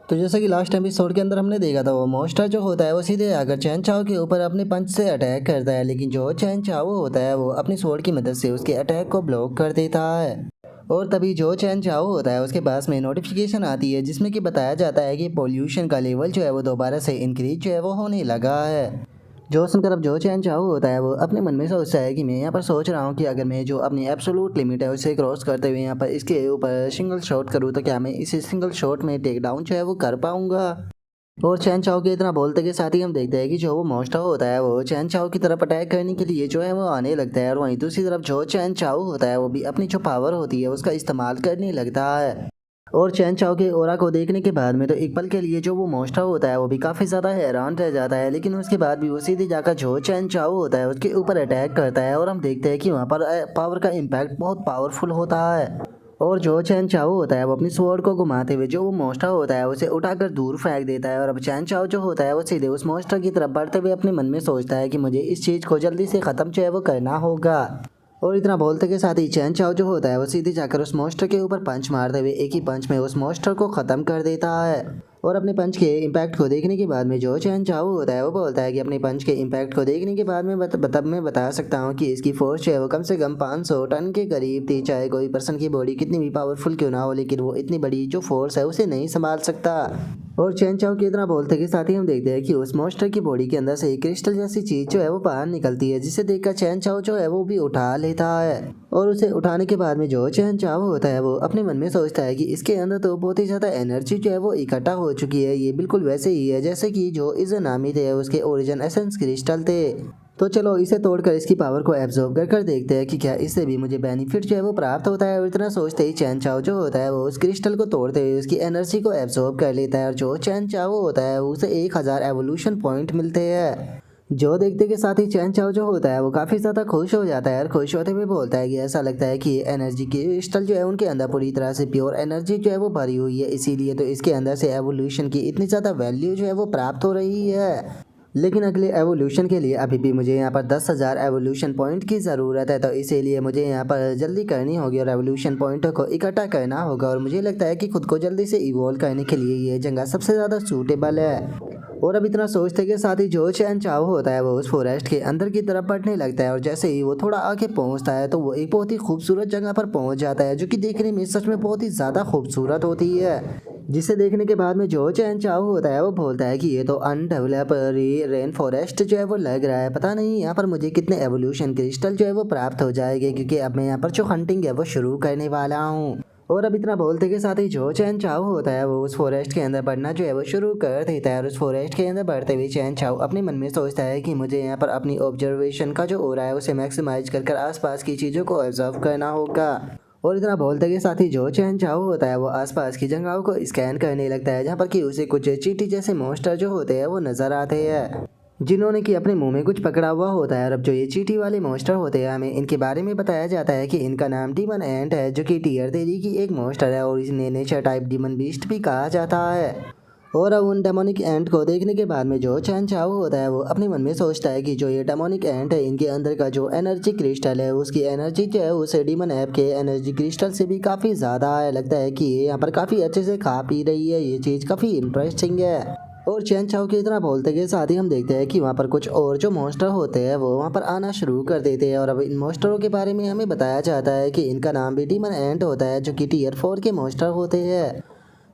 तो जैसा कि लास्ट एपिसोड के अंदर हमने देखा था, वो मॉन्स्टर जो होता है वो सीधे आकर चैन चाओ के ऊपर अपने पंच से अटैक करता है, लेकिन जो चैन चाओ होता है वो अपनी स्वॉर्ड की मदद से उसके अटैक को ब्लॉक कर देता है। और तभी जो चैन चाओ होता है उसके पास में नोटिफिकेशन आती है, जिसमें कि बताया जाता है कि पोल्यूशन का लेवल जो है वो दोबारा से इंक्रीज जो है वो होने लगा है। जो सुनकर अब जो चैन चाओ होता है वो अपने मन में सोचता है कि मैं यहाँ पर सोच रहा हूँ कि अगर मैं जो अपनी एब्सोल्यूट लिमिट है उसे क्रॉस करते हुए यहाँ पर इसके ऊपर सिंगल शॉट करूँ, तो क्या मैं इस सिंगल शॉट में टेक डाउन जो है वो कर पाऊंगा। और चैन चाओ के इतना बोलते के साथ ही हम देखते हैं कि जो वो मॉन्स्टर होता है वो चैन चाओ की तरफ अटैक करने के लिए जो है वो आने लगता है, और वहीं दूसरी तरफ जो चैन चाओ होता है वो भी अपनी जो पावर होती है उसका इस्तेमाल करने लगता है। और चैन चाओ के ओरा को देखने के बाद में तो एक पल के लिए जो वो मॉन्स्टर होता है वो भी काफ़ी ज़्यादा हैरान रह जाता है, लेकिन उसके बाद भी वो सीधे जाकर जो चैन चाओ होता है उसके ऊपर अटैक करता है, और हम देखते हैं कि वहाँ पर पावर का इम्पैक्ट बहुत पावरफुल होता है। और जो चैन चाओ होता है वो अपनी स्वॉर्ड को घुमाते हुए जो वो मॉन्स्टर होता है उसे उठाकर दूर फेंक देता है, और अब चैन चाओ जो होता है वो सीधे उस मॉन्स्टर की तरफ बढ़ते हुए अपने मन में सोचता है कि मुझे इस चीज़ को जल्दी से ख़त्म जो है वो करना होगा। और इतना बोलते के साथ ही चैन चाओ जो होता है वो सीधे जाकर उस मॉन्स्टर के ऊपर पंच मारते हुए एक ही पंच में उस मॉन्स्टर को ख़त्म कर देता है। और अपने पंच के इम्पैक्ट को देखने के बाद में जो चैन चाओ होता है वो बोलता है कि अपने पंच के इम्पैक्ट को देखने के बाद में मैं बता सकता हूँ कि इसकी फोर्स जो है वो कम से कम 500 टन के करीब थी। चाहे कोई पर्सन की बॉडी कितनी भी पावरफुल क्यों ना हो, लेकिन वो इतनी बड़ी जो फोर्स है उसे नहीं संभाल सकता। और चैन चाओ की इतना बोलते के साथ ही हम देखते हैं कि उस मॉन्स्टर की बॉडी के अंदर से एक क्रिस्टल जैसी चीज जो है वो बाहर निकलती है, जिसे देखकर चैन चाओ जो है वो भी उठा लेता है। और उसे उठाने के बाद में जो चैन चाओ होता है वो अपने मन में सोचता है कि इसके अंदर तो बहुत ही ज़्यादा एनर्जी जो है वो इकट्ठा हो चुकी है, ये बिल्कुल वैसे ही है जैसे कि जो इज़नामी थे उसके ओरिजिन एसेंस क्रिस्टल थे। तो चलो इसे तोड़कर इसकी पावर को एब्जॉर्ब कर देखते हैं कि क्या इससे भी मुझे बेनिफिट जो है वो प्राप्त होता है। और इतना सोचते ही चैन चाओ जो होता है वो उस क्रिस्टल को तोड़ते हुए उसकी एनर्जी को एब्जॉर्ब कर लेता है, और जो चैन चाओ होता है उसे 1000 एवोल्यूशन पॉइंट मिलते हैं। जो देखते के साथ ही चैन चाओ जो होता है वो काफ़ी ज़्यादा खुश हो जाता है, और खुश होते हुए बोलता है कि ऐसा लगता है कि एनर्जी क्रिस्टल जो है उनके अंदर पूरी तरह से प्योर एनर्जी जो है वो भरी हुई है, इसीलिए तो इसके अंदर से एवोल्यूशन की इतनी ज़्यादा वैल्यू जो है वो प्राप्त हो रही है। लेकिन अगले एवोल्यूशन के लिए अभी भी मुझे यहाँ पर 10,000 एवोल्यूशन पॉइंट की ज़रूरत है, तो इसीलिए मुझे यहाँ पर जल्दी करनी होगी और एवोल्यूशन पॉइंटों को इकट्ठा करना होगा। और मुझे लगता है कि खुद को जल्दी से इवॉल्व करने के लिए ये जगह सबसे ज़्यादा सूटेबल है। और अब इतना सोचते के साथ ही जो चैन चाओ होता है वो उस फॉरेस्ट के अंदर की तरफ बढ़ने लगता है, और जैसे ही वो थोड़ा आगे पहुंचता है तो वो एक बहुत ही खूबसूरत जगह पर पहुंच जाता है, जो कि देखने में सच में बहुत ही ज़्यादा खूबसूरत होती है। जिसे देखने के बाद में जो चैन चाओ होता है वो बोलता है कि ये तो अनडेवलप रेन फॉरेस्ट जो है वो लग रहा है, पता नहीं यहाँ पर मुझे कितने एवोल्यूशन क्रिस्टल जो है वो प्राप्त हो जाएंगे, क्योंकि अब मैं यहाँ पर जो हंटिंग है वो शुरू करने वाला हूँ। और अब इतना बोलते के साथ ही जो चैन चाओ होता है वो उस फॉरेस्ट के अंदर बढ़ना जो है वो शुरू कर देता है, और उस फॉरेस्ट के अंदर बढ़ते हुए चैन चाओ अपने मन में सोचता है कि मुझे यहाँ पर अपनी ऑब्जर्वेशन का जो हो रहा है उसे मैक्सिमाइज कर आसपास की चीज़ों को ऑब्जर्व करना होगा। और इतना बोलते के साथ ही जो चैन चाओ होता है वो आसपास की जगहों को स्कैन करने लगता है, जहाँ पर कि उसे कुछ चींटी जैसे मॉन्स्टर जो होते हैं वो नजर आते हैं, जिन्होंने कि अपने मुंह में कुछ पकड़ा हुआ होता है। और अब जो ये चींटी वाले मॉन्स्टर होते हैं हमें इनके बारे में बताया जाता है कि इनका नाम डीमन एंट है, जो कि टीयर 3 की एक मॉन्स्टर है, और इन्हें नेचर टाइप डीमन बीस्ट भी कहा जाता है। और अब उन डेमोनिक एंट को देखने के बाद में जो चैन चाओ होता है वो अपने मन में सोचता है कि जो ये डेमोनिक एंट है इनके अंदर का जो एनर्जी क्रिस्टल है उसकी एनर्जी जो है उसे डीमन ऐप के एनर्जी क्रिस्टल से भी काफ़ी ज़्यादा है। लगता है कि ये यहाँ पर काफ़ी अच्छे से खा पी रही है, ये चीज़ काफ़ी इंटरेस्टिंग है। और चैन चाओ की इतना बोलते के साथ ही हम देखते हैं कि वहाँ पर कुछ और जो मॉन्स्टर होते हैं वो वहाँ पर आना शुरू कर देते हैं, और अब इन मॉन्स्टरों के बारे में हमें बताया जाता है कि इनका नाम भी डीमन एंट होता है, जो कि टीयर 4 के मॉन्स्टर होते हैं।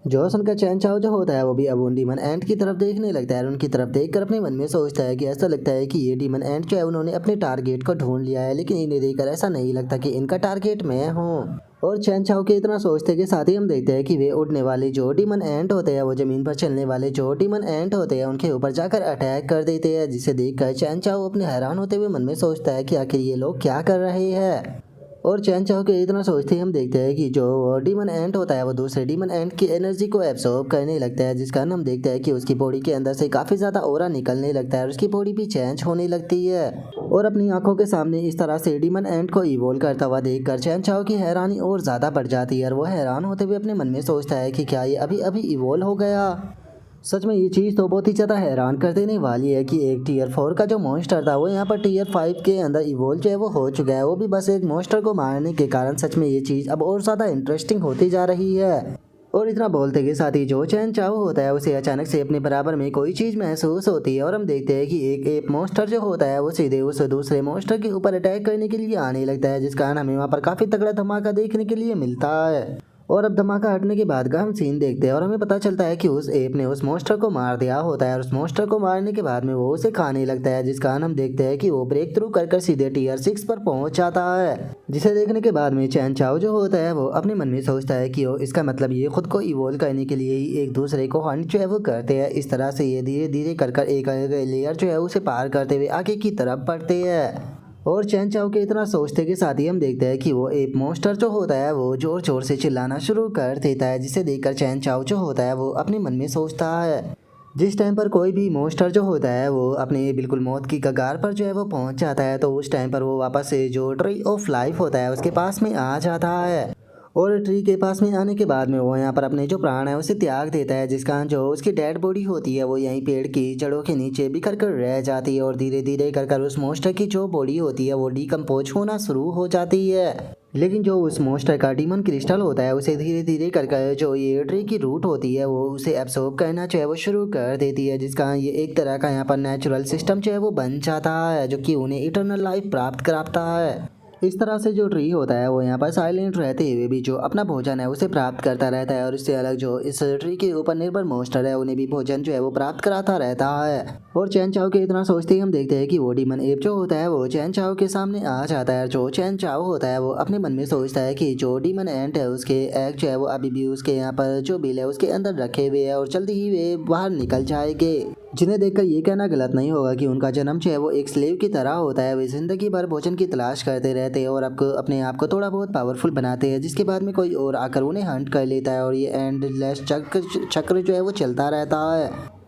जो सुनकर चैन चाओ जो होता है वो भी अब उन डीमन एंट की तरफ देखने लगता है, और उनकी तरफ देखकर अपने मन में सोचता है कि ऐसा लगता है कि ये डीमन एंट जो है उन्होंने अपने टारगेट को ढूंढ लिया है, लेकिन इन्हें देखकर ऐसा नहीं लगता कि इनका टारगेट मैं हूँ। और चैन चाओ के इतना सोचते के साथ ही हम देखते हैं कि वे उड़ने वाले जो डीमन एंट होते हैं वो ज़मीन पर चलने वाले जो डीमन एंट होते हैं उनके ऊपर जाकर अटैक कर देते हैं, जिसे देखकर चैन चाओ अपने हैरान होते हुए मन में सोचता है कि आखिर ये लोग क्या कर रहे हैं। और चैन चाओ के इतना सोचते ही हम देखते हैं कि जो डीमन एंट होता है वो दूसरे डीमन एंट की एनर्जी को एब्सॉर्ब करने लगता है, जिस कारण हम देखते हैं कि उसकी बॉडी के अंदर से काफ़ी ज़्यादा ऑरा निकलने लगता है, और उसकी बॉडी भी चेंज होने लगती है। और अपनी आंखों के सामने इस तरह से डीमन एंट को इवोल्व करता हुआ देखकर चैन चाओ की हैरानी और ज़्यादा बढ़ जाती है, और वो हैरान होते हुए अपने मन में सोचता है कि क्या ये अभी अभी इवोल्व हो गया। सच में ये चीज़ तो बहुत ही ज़्यादा हैरान कर देने वाली है कि एक टीयर 4 का जो मॉन्स्टर था वो यहाँ पर टीयर 5 के अंदर इवोल्व जो है वो हो चुका है, वो भी बस एक मॉन्स्टर को मारने के कारण। सच में ये चीज़ अब और ज़्यादा इंटरेस्टिंग होती जा रही है। और इतना बोलते के साथ ही जो चैन चाओ होता है उसे अचानक से अपने बराबर में कोई चीज महसूस होती है और हम देखते हैं कि एक एप मॉन्स्टर जो होता है वो सीधे उस दूसरे मॉन्स्टर के ऊपर अटैक करने के लिए आने लगता है, जिस कारण हमें वहाँ पर काफी तगड़ा धमाका देखने के लिए मिलता है। और अब धमाका हटने के बाद का हम सीन देखते हैं और हमें पता चलता है कि उस एप ने उस मॉन्स्टर को मार दिया होता है और उस मॉन्स्टर को मारने के बाद में वो उसे खाने लगता है, जिस कारण हम देखते हैं कि वो ब्रेक थ्रू कर सीधे टीयर 6 पर पहुंच जाता है। जिसे देखने के बाद में चैन चाओ जो होता है वो अपने मन में सोचता है कि इसका मतलब ये खुद को इवोल्व करने के लिए ही एक दूसरे को हंट जो है वो करते हैं। इस तरह से ये धीरे धीरे कर एक लेयर जो है उसे पार करते हुए आगे की तरफ बढ़ते हैं। और चैन चाओ के इतना सोचते के साथ ही हम देखते हैं कि वो एक मॉन्स्टर जो होता है वो जोर जोर से चिल्लाना शुरू कर देता है, जिसे देखकर चैन चाओ जो होता है वो अपने मन में सोचता है जिस टाइम पर कोई भी मॉन्स्टर जो होता है वो अपने बिल्कुल मौत की कगार पर जो है वो पहुंच जाता है, तो उस टाइम पर वो वापस से जो ट्री ऑफ लाइफ होता है उसके पास में आ जाता है। और ट्री के पास में आने के बाद में वो यहाँ पर अपने जो प्राण है उसे त्याग देता है, जिसका जो उसकी डेड बॉडी होती है वो यहीं पेड़ की जड़ों के नीचे बिखर कर रह जाती है और धीरे धीरे कर उस मॉन्स्टर की जो बॉडी होती है वो डिकम्पोज होना शुरू हो जाती है। लेकिन जो उस मॉन्स्टर का डीमन क्रिस्टल होता है उसे धीरे धीरे कर जो ये ट्री की रूट होती है वो उसे एब्सॉर्ब करना जो है वो शुरू कर देती है, जिसका ये एक तरह का यहाँ पर नेचुरल सिस्टम जो है वो बन जाता है जो कि उन्हें इटर्नल लाइफ प्राप्त कराता है। इस तरह से जो ट्री होता है वो यहाँ पर साइलेंट रहते हुए भी जो अपना भोजन है उसे प्राप्त करता रहता है और इससे अलग जो इस ट्री के ऊपर निर्भर मॉन्स्टर है उन्हें भी भोजन जो है वो प्राप्त कराता रहता है। और चैन चाओ के इतना सोचते ही हम देखते हैं कि वो डीमन एप जो होता है वो चैन चाओ के सामने आ जाता है। जो चैन चाओ होता है वो अपने मन में सोचता है कि जो डीमन एंट है उसके एग जो है वो अभी भी उसके यहाँ पर जो बिल है उसके अंदर रखे हुए है और जल्दी ही वे बाहर निकल जाएंगे, जिन्हें देखकर ये कहना गलत नहीं होगा कि उनका जन्म जो है वो एक स्लेव की तरह होता है। वे जिंदगी भर भोजन की तलाश करते रहते हैं और आपको अपने आप को थोड़ा बहुत पावरफुल बनाते हैं, जिसके बाद में कोई और आकर उन्हें हंट कर लेता है और ये एंडलेस चक्र जो है वो चलता रहता है।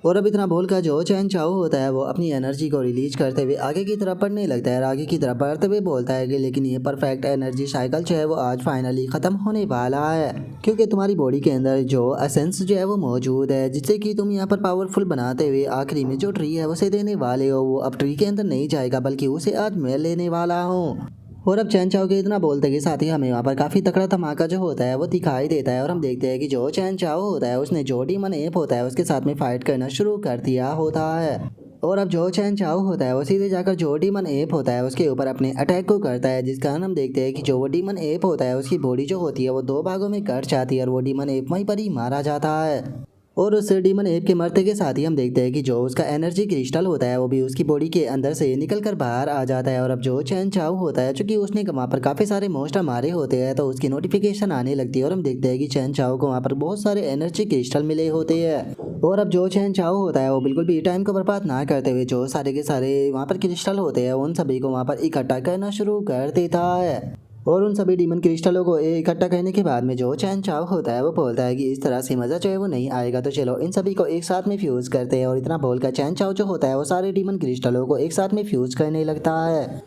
और अब इतना बोलकर जो चैन चाओ होता है वो अपनी एनर्जी को रिलीज करते हुए आगे की तरफ बढ़ने लगता है और आगे की तरफ बढ़ते हुए बोलता है कि लेकिन ये परफेक्ट एनर्जी साइकिल जो है वो आज फाइनली ख़त्म होने वाला है, क्योंकि तुम्हारी बॉडी के अंदर जो एसेंस जो है वो मौजूद है जिससे कि तुम यहाँ पर पावरफुल बनाते हुए आखिरी में जो ट्री है उसे देने वाले हो वो अब ट्री के अंदर नहीं जाएगा बल्कि उसे आज मैं लेने वाला हूँ। और अब चैन चाओ के इतना बोलते के साथ ही हमें वहाँ पर काफ़ी तगड़ा धमाका जो होता है वो दिखाई देता है और हम देखते हैं कि जो चैन चाओ होता है उसने जो डीमन एप होता है उसके साथ में फाइट करना शुरू कर दिया होता है। और अब जो चैन चाओ होता है वो सीधे जाकर जो डीमन एप होता है उसके ऊपर अपने अटैक को करता है, जिस कारण हम देखते हैं कि जो वो डीमन एप होता है उसकी बॉडी जो होती है वो दो भागों में कट जाती है और वो डीमन एप वहीं पर ही मारा जाता है। और उस डीमन एप के मरते के साथ ही हम देखते हैं कि जो उसका एनर्जी क्रिस्टल होता है वो भी उसकी बॉडी के अंदर से निकल कर बाहर आ जाता है। और अब जो चैन चाओ होता है चूंकि उसने वहाँ पर काफ़ी सारे मॉन्स्टर मारे होते हैं तो उसकी नोटिफिकेशन आने लगती है और हम देखते हैं कि चैन चाओ को वहाँ पर बहुत सारे एनर्जी क्रिस्टल मिले होते हैं। और अब जो चैन चाओ होता है वो बिल्कुल भी टाइम को बर्बाद ना करते हुए जो सारे के सारे वहाँ पर क्रिस्टल होते हैं उन सभी को वहाँ पर इकट्ठा करना शुरू कर देता है। और उन सभी डीमन क्रिस्टलों को इकट्ठा करने के बाद में जो चैन चाओ होता है वो बोलता है कि इस तरह से मज़ा जो है वो नहीं आएगा, तो चलो इन सभी को एक साथ में फ्यूज़ करते हैं। और इतना बोलकर चैन चाओ जो होता है वो सारे डीमन क्रिस्टलों को एक साथ में फ्यूज़ करने लगता है।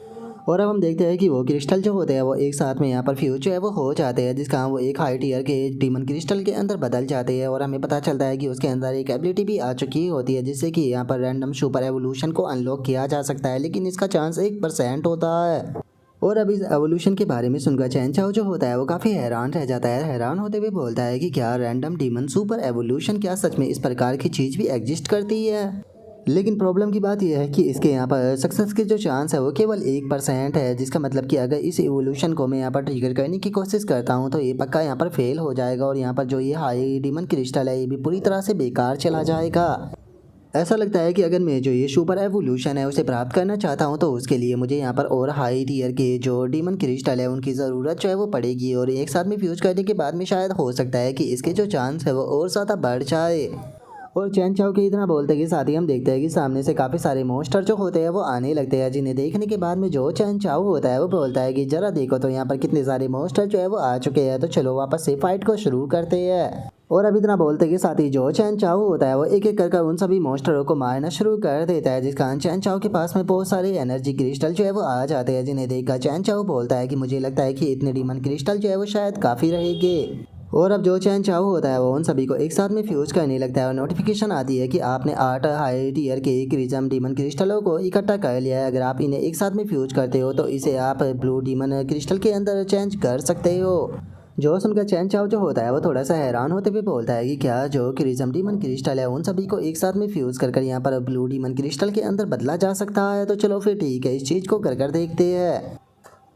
और अब हम देखते हैं कि वो क्रिस्टल जो होते हैं वो एक साथ में यहाँ पर फ्यूज जो है वो हो जाते हैं, जिसका वो एक हाई टीयर के डीमन क्रिस्टल के अंदर बदल जाते हैं। और हमें पता चलता है कि उसके अंदर एक एबिलिटी भी आ चुकी होती है जिससे कि यहाँ पर रैंडम सुपर एवोल्यूशन को अनलॉक किया जा सकता है, लेकिन इसका चांस 1% होता है। और अब इस एवोल्यूशन के बारे में सुनकर चैन चाओ जो होता है वो काफ़ी हैरान रह जाता है। हैरान होते हुए बोलता है कि क्या रैंडम डीमन सुपर एवोल्यूशन, क्या सच में इस प्रकार की चीज़ भी एग्जिस्ट करती है? लेकिन प्रॉब्लम की बात यह है कि इसके यहाँ पर सक्सेस के जो चांस है वो केवल 1% है, जिसका मतलब कि अगर इस एवोल्यूशन को मैं यहाँ पर ट्रिगर करने की कोशिश करता हूँ तो ये पक्का यहाँ पर फेल हो जाएगा और यहाँ पर जो ये हाई डीमन क्रिस्टल है ये भी पूरी तरह से बेकार चला जाएगा। ऐसा लगता है कि अगर मैं जो ये सुपर एवोल्यूशन है उसे प्राप्त करना चाहता हूँ तो उसके लिए मुझे यहाँ पर और हाई टीयर के जो डीमन क्रिस्टल है उनकी ज़रूरत जो है वो पड़ेगी और एक साथ में फ्यूज करने के बाद में शायद हो सकता है कि इसके जो चांस है वो और ज़्यादा बढ़ जाए। और चैन चाओ के इतना बोलते के साथ ही हम देखते हैं कि सामने से काफ़ी सारे मॉन्स्टर जो होते हैं वो आने लगते हैं, जिन्हें देखने के बाद में जो चैन चाओ होता है वो बोलता है कि ज़रा देखो तो यहाँ पर कितने सारे मॉन्स्टर जो है वो आ चुके हैं, तो चलो वापस से फाइट को शुरू करते हैं। और अब इतना बोलते के साथ ही जो चैन चाओ होता है वो एक एक कर उन सभी मॉन्स्टरों को मारना शुरू कर देता है, जिस कारण चैन चाओ के पास में बहुत सारे एनर्जी क्रिस्टल जो है वो आ जाते हैं, जिन्हें देखकर चैन चाओ बोलता है कि मुझे लगता है कि इतने डीमन क्रिस्टल जो है वो शायद काफ़ी रहेंगे। और अब जो चैन चाओ होता है वो उन सभी को एक साथ में फ्यूज करने लगता है और नोटिफिकेशन आती है कि आपने 8 हाई टीयर के क्रिजम डीमन क्रिस्टलों को इकट्ठा कर लिया है। अगर आप इन्हें एक साथ में फ्यूज करते हो तो इसे आप ब्लू डीमन क्रिस्टल के अंदर चेंज कर सकते हो। जो सुनकर चैन चाओ जो होता है वो थोड़ा सा हैरान होते हुए बोलता है कि क्या जो क्रिज्म डीमन क्रिस्टल है उन सभी को एक साथ में फ्यूज कर कर यहाँ पर ब्लू डीमन क्रिस्टल के अंदर बदला जा सकता है। तो चलो फिर ठीक है, इस चीज़ को कर देखते हैं।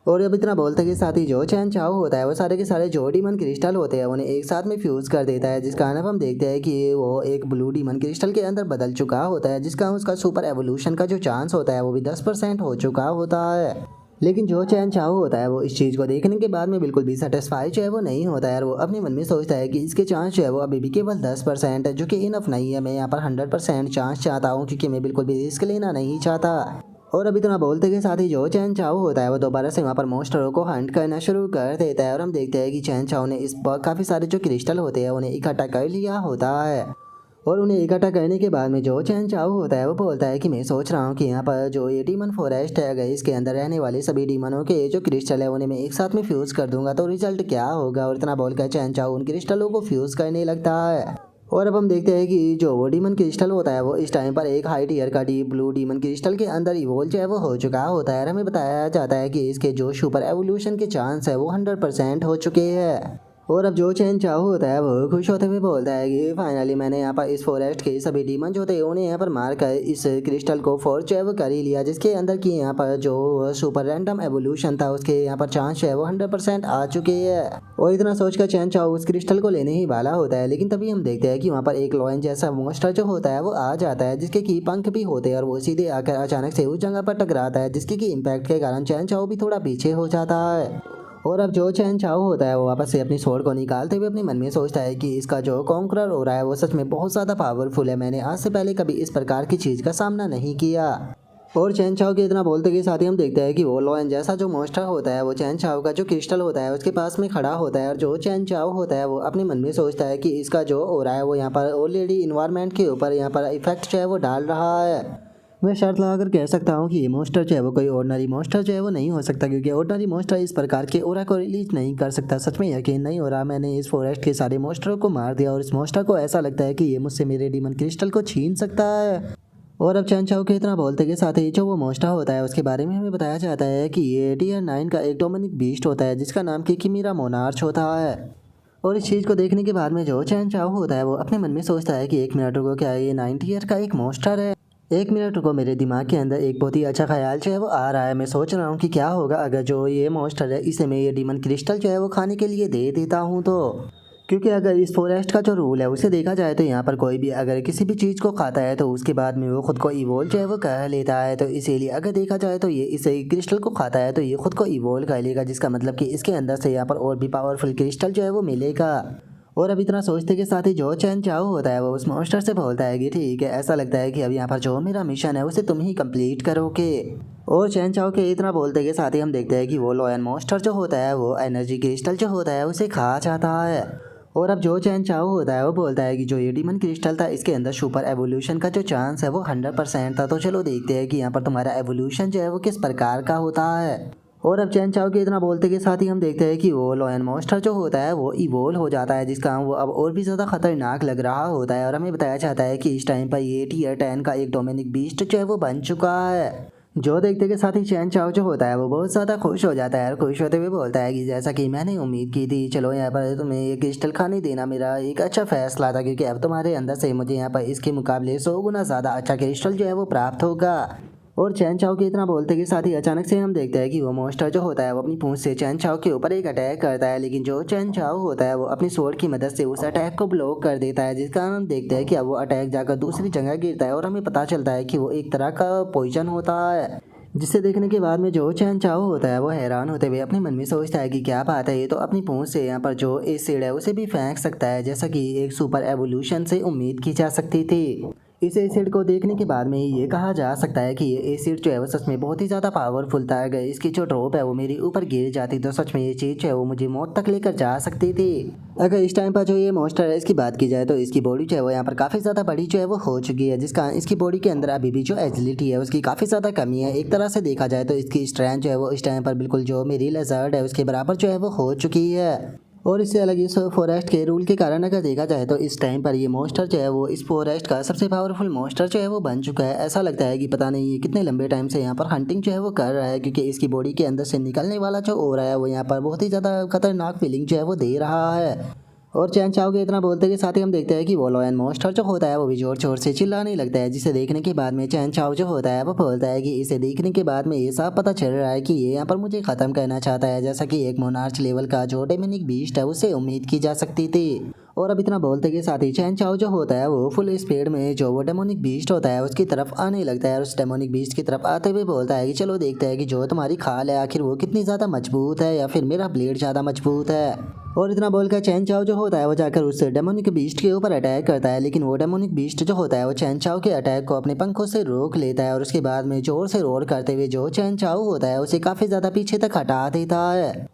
और अब इतना बोलते के साथ ही जो चैन चाओ होता है वो सारे के सारे जो डीमन क्रिस्टल होते हैं उन्हें एक साथ में फ्यूज कर देता है, जिसका कारण हम देखते हैं कि वो एक ब्लू डीमन क्रिस्टल के अंदर बदल चुका होता है, जिसका उसका सुपर एवोल्यूशन का जो चांस होता है वो भी 10% हो चुका होता है। लेकिन जो चैन चाओ होता है वो इस चीज़ को देखने के बाद में बिल्कुल भी सेटिस्फाई जो है वो नहीं होता है और वो अपने मन में सोचता है कि इसके चांस जो है वो अभी भी केवल 10% है, जो कि इनफ नहीं है। मैं यहाँ पर 100% चांस चाहता हूँ क्योंकि मैं बिल्कुल भी रिस्क लेना नहीं चाहता। और अभी इतना बोलते के साथ ही जो चैन चाओ होता है वो दोबारा से वहाँ पर मॉन्स्टरों को हंट करना शुरू कर देता है और हम देखते हैं कि चैन चाओ ने इस पर काफ़ी सारे जो क्रिस्टल होते हैं उन्हें इकट्ठा कर लिया होता है। और उन्हें इकट्ठा करने के बाद में जो चैन चाओ होता है वो बोलता है कि मैं सोच रहा हूँ कि यहाँ पर जो ये डीमन फॉरेस्ट है, अगर इसके अंदर रहने वाले सभी डीमनों के जो क्रिस्टल है उन्हें मैं एक साथ में फ्यूज़ कर दूंगा तो रिजल्ट क्या होगा। और इतना बोलकर चैन चाओ उन क्रिस्टलों को फ्यूज़ करने लगता है। और अब हम देखते हैं कि जो वो डीमन क्रिस्टल होता है वो इस टाइम पर एक हाई टियर का डीप ब्लू डीमन क्रिस्टल के अंदर इवोल्व जो है वो हो चुका होता है और हमें बताया जाता है कि इसके जो सुपर एवोल्यूशन के चांस है वो 100% हो चुके हैं। और अब जो चैन चाओ होता है वो खुश होते हुए बोलता है कि फाइनली मैंने यहाँ पर इस फॉरेस्ट के सभी डीमन जो थे उन्हें यहाँ पर मार कर इस क्रिस्टल को फोर्ज जो है वो कर ही लिया, जिसके अंदर की यहाँ पर जो सुपर रैंडम एवोल्यूशन था उसके यहाँ पर चांस है वो 100% आ चुके हैं। और इतना सोचकर चैन चाओ उस क्रिस्टल को लेने ही वाला होता है, लेकिन तभी हम देखते हैं कि वहाँ पर एक लॉयन जैसा मॉन्स्टर जो होता है वो आ जाता है, जिसके की पंख भी होते हैं और वो सीधे आकर अचानक से उस जगह पर टकराता है, जिसके की इम्पैक्ट के कारण चैन चाओ भी थोड़ा पीछे हो जाता है। और अब जो चैन चाओ होता है वो वापस से अपनी स्वॉर्ड को निकालते हुए अपने मन में सोचता है कि इसका जो कॉन्करर हो रहा है वो सच में बहुत ज़्यादा पावरफुल है। मैंने आज से पहले कभी इस प्रकार की चीज़ का सामना नहीं किया। और चैन चाओ के इतना बोलते के साथ ही हम देखते हैं कि वो लॉयन जैसा जो मॉन्स्टर होता है वो चैन चाओ का जो क्रिस्टल होता है उसके पास में खड़ा होता है और जो चैन चाओ होता है वो अपने मन में सोचता है कि इसका जो हो रहा है वो यहाँ पर ऑलरेडी इन्वायरमेंट के ऊपर यहाँ पर इफेक्ट जो है वो डाल रहा है। मैं शर्त लगाकर कह सकता हूँ कि ये मॉन्स्टर जो है वो कोई ऑर्डिनरी मॉन्स्टर जो है वो नहीं हो सकता, क्योंकि ऑर्डिनरी मॉन्स्टर इस प्रकार के ऑरा को रिलीज नहीं कर सकता। सच में यकीन नहीं हो रहा, मैंने इस फॉरेस्ट के सारे मॉन्स्टरों को मार दिया और इस मॉन्स्टर को ऐसा लगता है कि ये मुझसे मेरे डीमन क्रिस्टल को छीन सकता है। और अब चैन चाओ के इतना बोलते के साथ ही जो वो मॉन्स्टर होता है उसके बारे में हमें बताया जाता है कि ये टियर 9 का एक डोमिनिक बीस्ट होता है, जिसका नाम किमीरा मोनार्च होता है। और इस चीज़ को देखने के बाद में जो चैन चाओ होता है वो अपने मन में सोचता है कि 1 मिनट रुको, क्या ये 9 टियर का एक मॉन्स्टर है? 1 मिनट रुको, मेरे दिमाग के अंदर एक बहुत ही अच्छा ख्याल जो है वो आ रहा है। मैं सोच रहा हूँ कि क्या होगा अगर जो ये मॉन्स्टर है इसे मैं ये डीमन क्रिस्टल जो है वो खाने के लिए दे देता हूँ तो। क्योंकि अगर इस फॉरेस्ट का जो रूल है उसे देखा जाए तो यहाँ पर कोई भी अगर किसी भी चीज़ को खाता है तो उसके बाद में वो खुद को इवोल्व जो है वो कर लेता है। तो इसीलिए अगर देखा जाए तो ये इस क्रिस्टल को खाता है तो ये खुद को इवोल्व कर लेगा, जिसका मतलब कि इसके अंदर से यहाँ पर और भी पावरफुल क्रिस्टल जो है वो मिलेगा। और अब इतना सोचते के साथ ही जो चैन चाओ होता है वो उस मॉन्स्टर से बोलता है कि ठीक है, ऐसा लगता है कि अब यहाँ पर जो मेरा मिशन है उसे तुम ही कंप्लीट करोगे। और चैन चाओ के इतना बोलते के साथ ही हम देखते हैं कि वो लॉयन मॉन्स्टर जो होता है वो एनर्जी क्रिस्टल जो होता है उसे खा जाता है। और अब जो चैन चाओ होता है वो बोलता है कि जो ये डीमन क्रिस्टल था इसके अंदर सुपर एवोल्यूशन का जो चांस है वो 100% था। तो चलो देखते हैं कि यहाँ पर तुम्हारा एवोल्यूशन जो है वो किस प्रकार का होता है। और अब चैन चाओ के इतना बोलते के साथ ही हम देखते हैं कि वो लॉयन मॉन्स्टर जो होता है वो इवोल्व हो जाता है, जिसका वो अब और भी ज़्यादा खतरनाक लग रहा होता है। और हमें बताया जाता है कि इस टाइम पर ये टियर 10 का एक डोमिनिक बीस्ट जो है वो बन चुका है। जो देखते के साथ ही चैन चाओ जो होता है वो बहुत ज़्यादा खुश हो जाता है और खुश होते हुए बोलता है कि जैसा कि मैंने उम्मीद की थी, चलो यहाँ पर तुम्हें ये क्रिस्टल खाने देना मेरा एक अच्छा फैसला था, क्योंकि अब तुम्हारे अंदर से मुझे यहाँ पर इसके मुकाबले 100 गुना ज़्यादा अच्छा क्रिस्टल जो है वो प्राप्त होगा। और चैन चाओ के इतना बोलते के साथ ही अचानक से हम देखते हैं कि वो मॉन्स्टर जो होता है वो अपनी पूंछ से चैन चाओ के ऊपर एक अटैक करता है, लेकिन जो चैन चाओ होता है वो अपनी स्वॉर्ड की मदद से उस अटैक को ब्लॉक कर देता है, जिसका हम देखते हैं कि अब वो अटैक जाकर दूसरी जगह गिरता है और हमें पता चलता है कि वो एक तरह का पॉइजन होता है। जिसे देखने के बाद में जो चैन चाओ होता है वो हैरान होते हुए अपने मन में सोचता है कि क्या बात है, ये तो अपनी पूंछ से यहाँ पर जो एसिड है उसे भी फेंक सकता है, जैसा कि एक सुपर एवोल्यूशन से उम्मीद की जा सकती थी। इस एसिड को देखने के बाद में ये कहा जा सकता है कि ये एसिड जो है वो सच में बहुत ही ज़्यादा पावरफुल था। अगर इसकी जो ड्रॉप है वो मेरे ऊपर गिर जाती तो सच में ये चीज़ जो है वो मुझे मौत तक लेकर जा सकती थी। अगर इस टाइम पर जो ये मॉन्स्टर है इसकी बात की जाए तो इसकी बॉडी जो है वो यहाँ पर काफ़ी ज़्यादा बड़ी जो है वो हो चुकी है, जिसका इसकी बॉडी के अंदर अभी भी जो एजिलिटी है उसकी काफ़ी ज़्यादा कमी है। एक तरह से देखा जाए तो इसकी स्ट्रेंथ जो है वो इस टाइम पर बिल्कुल जो मेरी लेजर्ड है उसके बराबर जो है वो हो चुकी है। और इससे अलग इस फॉरेस्ट के रूल के कारण अगर देखा जाए तो इस टाइम पर ये मॉन्स्टर जो है वो इस फॉरेस्ट का सबसे पावरफुल मॉन्स्टर जो है वो बन चुका है। ऐसा लगता है कि पता नहीं ये कितने लंबे टाइम से यहाँ पर हंटिंग जो है वो कर रहा है, क्योंकि इसकी बॉडी के अंदर से निकलने वाला जो हो रहा है वो यहाँ पर बहुत ही ज़्यादा खतरनाक फीलिंग जो है वो दे रहा है। और चैन चाओ के इतना बोलते के साथ ही हम देखते हैं कि वो लॉयन मॉन्स्टर जो होता है वो भी जोर जोर से चिल्लाने लगता है, जिसे देखने के बाद में चैन चाओ जो होता है वो बोलता है कि इसे देखने के बाद में ये साफ पता चल रहा है कि ये यहाँ पर मुझे ख़त्म करना चाहता है, जैसा कि एक मोनार्च लेवल का जो डेमोनिक बीस्ट है उससे उम्मीद की जा सकती थी। और अब इतना बोलते के साथ ही चैन चाओ जो होता है वो फुल स्पीड में जो वो डेमोनिक बीस्ट होता है उसकी तरफ आने लगता है, और उस डेमोनिक बीस्ट की तरफ आते हुए बोलता है कि चलो देखते हैं कि जो तुम्हारी खाल है आखिर वो कितनी ज़्यादा मजबूत है या फिर मेरा ब्लेड ज़्यादा मजबूत है। और इतना बोलकर चैन चाओ जो होता है वो जाकर उस डेमोनिक बीस्ट के ऊपर अटैक करता है, लेकिन वो डेमोनिक बीस्ट जो होता है वो चैन चाओ के अटैक को अपने पंखों से रोक लेता है, और उसके बाद में जोर से रोर करते हुए जो चैन चाओ होता है उसे काफ़ी ज़्यादा पीछे तक हटा देता है।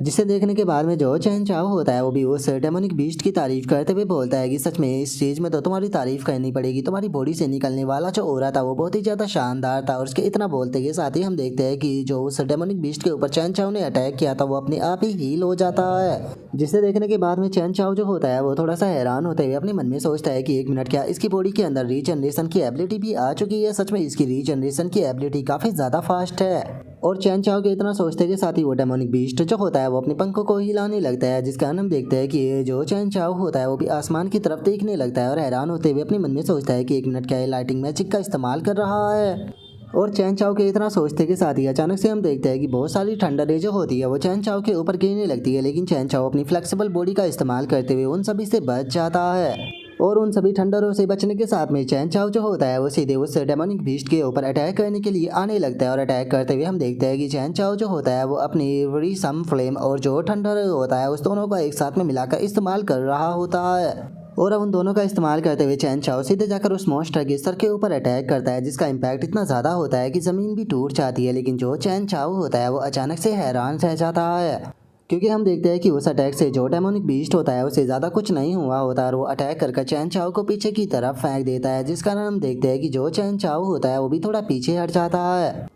जिसे देखने के बाद में जो चैन चाओ होता है वो भी उस डेमोनिक बीस्ट की तारीफ करते हुए बोलता है कि सच में इस चीज़ में तो तुम्हारी तारीफ करनी पड़ेगी, तुम्हारी बॉडी से निकलने वाला जो ऑरा था वो बहुत ही ज़्यादा शानदार था। और उसके इतना बोलते के साथ ही हम देखते हैं कि जो उस डेमोनिक बीस्ट के ऊपर चैन चाओ ने अटैक किया था वो अपने आप ही हील हो जाता है। जिसे देखने के बाद में चैन चाओ जो होता है वो थोड़ा सा हैरान होते हुए अपने मन में सोचता है कि एक मिनट, क्या इसकी बॉडी के अंदर रीजनरेशन की एबिलिटी भी आ चुकी है? सच में इसकी रीजनरेशन की एबिलिटी काफ़ी ज़्यादा फास्ट है। और चैन चाओ के इतना सोचते के साथ ही वो डेमोनिक बीस्ट जो होता है वो अपने पंखों को हिलाने लगता है, जिस कारण हम देखते हैं कि ये जो चैन चाओ होता है वो भी आसमान की तरफ देखने लगता है और हैरान होते हुए अपने मन में सोचता है कि एक मिनट, क्या ये लाइटिंग मैजिक का इस्तेमाल कर रहा है? और चैन चाओ के इतना सोचते के साथ ही अचानक से हम देखते हैं कि बहुत सारी ठंडरें जो होती है वो चैन चाओ के ऊपर गिरने लगती है, लेकिन चैन चाओ अपनी फ्लेक्सिबल बॉडी का इस्तेमाल करते हुए उन सभी से बच जाता है। और उन सभी ठंडरों से बचने के साथ में चैन चाओ जो होता है वो सीधे उस डेमोनिक बीस्ट के ऊपर अटैक करने के लिए आने लगता है, और अटैक करते हुए हम देखते हैं कि चैन चाओ जो होता है वो अपनी रीसम फ्लेम और जो ठंडर होता है उस दोनों को एक साथ में मिलाकर इस्तेमाल कर रहा होता है। और अब उन दोनों का इस्तेमाल करते हुए चैन चाओ सीधे जाकर उस मॉन्स्टर के सर के ऊपर अटैक करता है, जिसका इम्पैक्ट इतना ज़्यादा होता है कि ज़मीन भी टूट जाती है। लेकिन जो चैन चाओ होता है वो अचानक से हैरान रह जाता है, क्योंकि हम देखते हैं कि उस अटैक से जो डेमोनिक बीस्ट होता है उसे ज़्यादा कुछ नहीं हुआ होता, और वो अटैक करके चैन चाओ को पीछे की तरफ फेंक देता है, जिस कारण हम देखते हैं कि जो चैन चाओ होता है वो भी थोड़ा पीछे हट जाता है।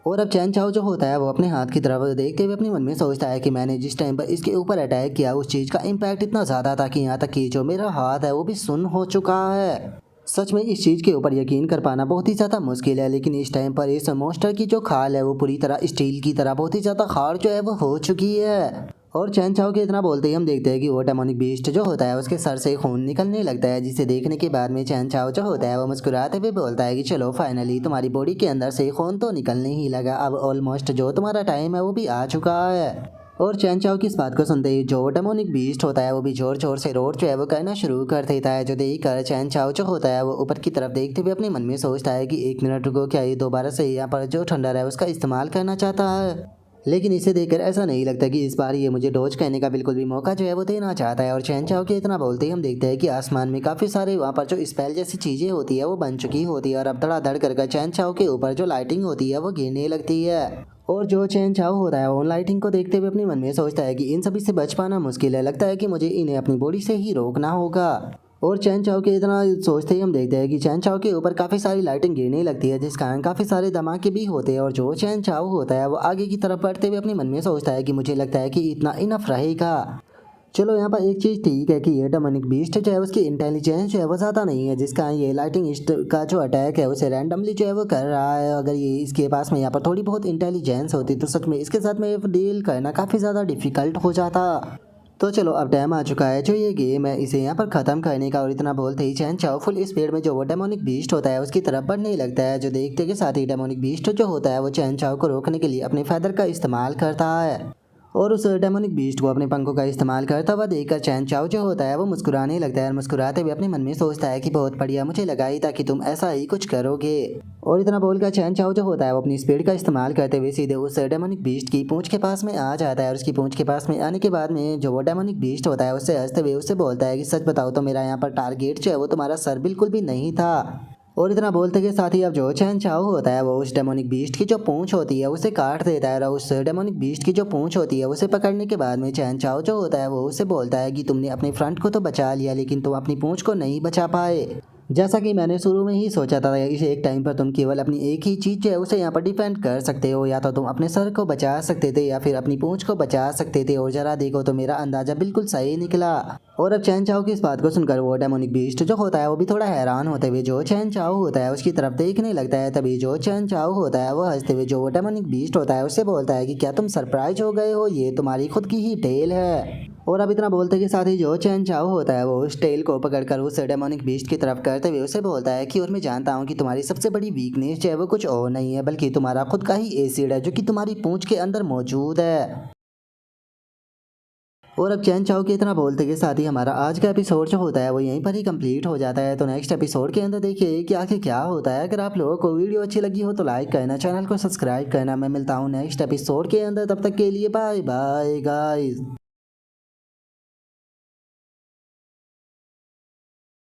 और अब चैन चाओ जो होता है वो अपने हाथ की तरफ देखते हुए अपने मन में सोचता है कि मैंने जिस टाइम पर इसके ऊपर अटैक किया उस चीज़ का इम्पैक्ट इतना ज़्यादा था कि यहाँ तक कि जो मेरा हाथ है वो भी सुन्न हो चुका है। सच में इस चीज़ के ऊपर यकीन कर पाना बहुत ही ज़्यादा मुश्किल है, लेकिन इस टाइम पर इस मॉन्स्टर की जो खाल है वो पूरी तरह स्टील की तरह बहुत ही ज़्यादा हार्ड जो है वो हो चुकी है। और चैन चाओ के इतना बोलते ही हम देखते हैं कि वो डेमोनिक बीस्ट जो होता है उसके सर से खून निकलने लगता है, जिसे देखने के बाद में चैन चाओ जो होता है वो मुस्कुराते हुए बोलता है कि चलो फाइनली तुम्हारी बॉडी के अंदर से खून तो निकलने ही लगा, अब ऑलमोस्ट जो तुम्हारा टाइम है वो भी आ चुका है। और चैन चाओ की इस बात को सुनते ही जो डेमोनिक बीस्ट होता है वो भी जोर जोर से रोर जो है वो करना शुरू कर देता है, जो देख कर चैन चाओ जो होता है वो ऊपर की तरफ देखते हुए अपने मन में सोचता है कि एक मिनट रुको, क्या ये दोबारा से यहाँ पर जो ठंडर है उसका इस्तेमाल करना चाहता है? लेकिन इसे देखकर ऐसा नहीं लगता कि इस बार ये मुझे डॉज करने का बिल्कुल भी मौका जो है वो देना चाहता है। और चैन चाओ के इतना बोलते ही हम देखते हैं कि आसमान में काफ़ी सारे वहाँ पर जो स्पेल जैसी चीज़ें होती है वो बन चुकी होती है, और अब धड़ाधड़ कर चैन चाओ के ऊपर जो लाइटिंग होती है वो गिरने लगती है। और जो चैन चाओ होता है वो लाइटिंग को देखते हुए अपने मन में सोचता है कि इन सभी से बच पाना मुश्किल है, लगता है कि मुझे इन्हें अपनी बॉडी से ही रोकना होगा। और चैन चाओ के इतना सोचते ही हम देखते हैं कि चैन चाओ के ऊपर काफ़ी सारी लाइटिंग गिरने लगती है, जिस कारण काफ़ी सारे धमाके भी होते हैं। और जो चैन चाओ होता है वो आगे की तरफ बढ़ते हुए अपने मन में सोचता है कि मुझे लगता है कि इतना इनफ रहेगा। चलो यहाँ पर एक चीज़ ठीक है कि ये डेमोनिक बीस्ट जो है उसकी इंटेलिजेंस जो है वो ज़्यादा नहीं है, जिसका ये लाइटिंग का जो अटैक है उसे रैंडमली जो है वो कर रहा है। अगर ये इसके पास में यहाँ पर थोड़ी बहुत इंटेलिजेंस होती तो सच में इसके साथ में डील करना काफ़ी ज़्यादा डिफ़िकल्ट हो जाता। तो चलो अब टाइम आ चुका है जो ये गेम है इसे यहाँ पर ख़त्म करने का। और इतना बोलते ही चैन चाओ फुल स्पीड में जो वो डेमोनिक बीस्ट होता है उसकी तरफ बढ़ने लगता है, जो देखते के साथ ही डेमोनिक बीस्ट जो होता है वो चैन चाओ को रोकने के लिए अपने फेदर का इस्तेमाल करता है। और उस डेमोनिक बीस्ट को अपने पंखों का इस्तेमाल करता हुआ देखकर चैन चाओ जो होता है वो मुस्कुराने लगता है, और मुस्कुराते हुए अपने मन में सोचता है कि बहुत बढ़िया, मुझे लगा ही था कि तुम ऐसा ही कुछ करोगे। और इतना बोलकर चैन चाओ जो होता है वो अपनी स्पीड का इस्तेमाल करते हुए सीधे उस डेमोनिक बीस्ट की पूंछ के पास में आ जाता है, और उसकी पूंछ के पास में आने के बाद में जो वो डेमोनिक बीस्ट होता है उससे हंसते हुए उससे बोलता है कि सच बताओ तो मेरा यहाँ पर टारगेट जो है वो तुम्हारा सर बिल्कुल भी नहीं था। और इतना बोलते के साथ ही अब जो चैन चाओ होता है वो उस डेमोनिक बीस्ट की जो पूंछ होती है उसे काट देता है, और उस डेमोनिक बीस्ट की जो पूंछ होती है उसे पकड़ने के बाद में चैन चाओ जो होता है वो उसे बोलता है कि तुमने अपने फ्रंट को तो बचा लिया लेकिन तुम अपनी पूंछ को नहीं बचा पाए। जैसा कि मैंने शुरू में ही सोचा था, इस एक टाइम पर तुम केवल अपनी एक ही चीज़ जो है उसे यहाँ पर डिफेंड कर सकते हो, या तो तुम अपने सर को बचा सकते थे या फिर अपनी पूंछ को बचा सकते थे। और जरा देखो तो मेरा अंदाजा बिल्कुल सही निकला। और अब चैन चाओ की इस बात को सुनकर वो डेमोनिक बीस्ट जो होता है वो भी थोड़ा हैरान होते हुए जो चैन चाओ होता है उसकी तरफ देखने लगता है। तभी जो चैन चाओ होता है वो हंसते हुए जो डेमोनिक बीस्ट होता है उससे बोलता है कि क्या तुम सरप्राइज हो गए हो, ये तुम्हारी खुद की ही टेल है। और अब इतना बोलते के साथ ही जो चैन चाओ होता है वो उस टेल को पकड़कर उस डेमोनिक बीस्ट की तरफ करते हुए उसे बोलता है कि और मैं जानता हूँ कि तुम्हारी सबसे बड़ी वीकनेस जो है वो कुछ और नहीं है बल्कि तुम्हारा खुद का ही एसिड है जो कि तुम्हारी पूंछ के अंदर मौजूद है। और अब चैन चाओ के इतना बोलते के साथ ही हमारा आज का एपिसोड जो होता है वो यहीं पर ही कंप्लीट हो जाता है। तो नेक्स्ट एपिसोड के अंदर देखिए कि आखिर क्या होता है। अगर आप लोगों को वीडियो अच्छी लगी हो तो लाइक करना, चैनल को सब्सक्राइब करना। मैं मिलता हूँ नेक्स्ट एपिसोड के अंदर, तब तक के लिए बाय बाय गाइस।